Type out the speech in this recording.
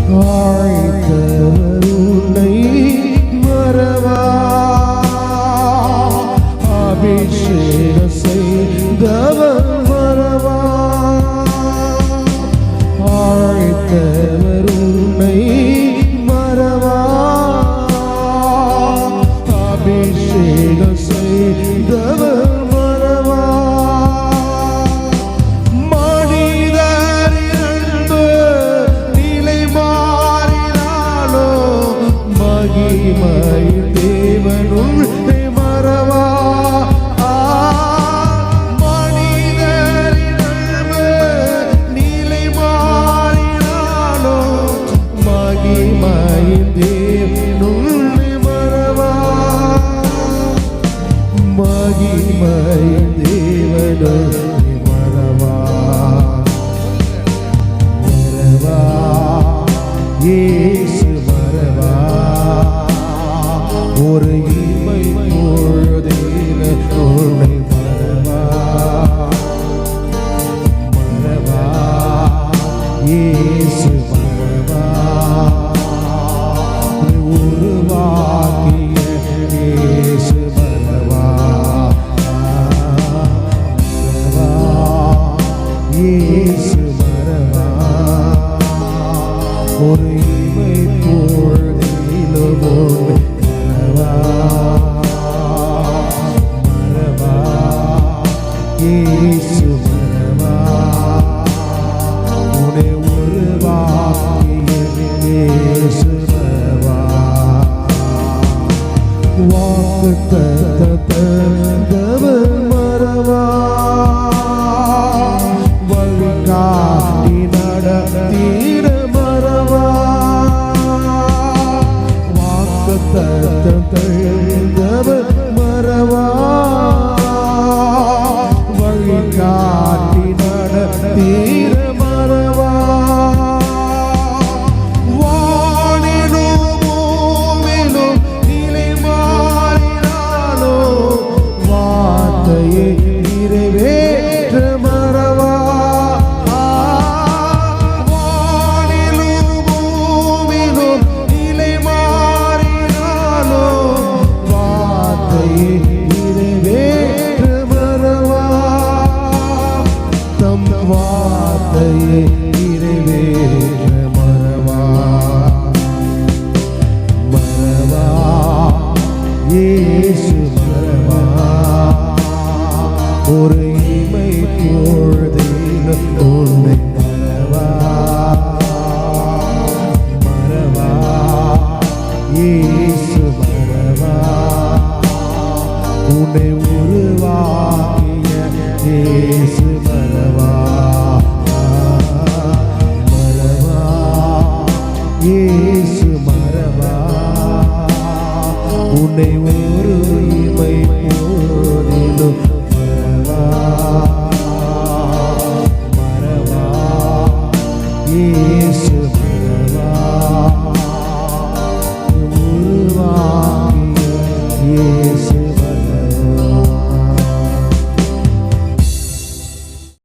அழைத்தவர் உன்னை மறவா, அபிஷேகம் செய்தவர் மறவா. அழைத்தவர் உன்னை மறவா, அபிஷேகம் செய்தவர் மறவா. மகிமையின் தேவனும் மறவா, மனிதரின் நிலை மாறினாலும் மகிமையின் தேவனும் மறவா, மகிமையின் தேவனும் மறவா. மறவா இயேசு மறவா, ஒரு இமை பொழுதில் உன்னை மறவா. மறவா இயேசு மறவா, உருவாக்கிய இயேசு மறவா. மறவா இயேசு மறவா, ஒரு இமை பொழுதிலும் மறவா. மறவா இயேசு மறவா, உன்னை உருவாக்கிய இயேசு மறவா. வாக்குத்தத்தவர் மறவா, வழிகாட்டி நடத்திட மறவா. வாக்குத்தத்தவர் மறவா, வழிகாட்டி நடத்திட மறவா. வானிலும் பூமியிலும் நிலை மாறினாலும் வார்த்தையை நிறைவேற்ற மறவா. வானிலும் பூமியிலும் நிலை மாறினாலும் வார்த்தையை நிறைவேற்ற மறவா. தம் வார்த்தையை நிறைவேற்ற மறவா. மறவா இயேசு மறவா, ஒரு இமை பொழுதில் உன்னை மறவா. மறவா இயேசு மறவா, உன்னை உருவாக்கிய இயேசு மறவா. மறவா இயேசு மறவா, உன்னை ஒரு இமை பொழுதிலும்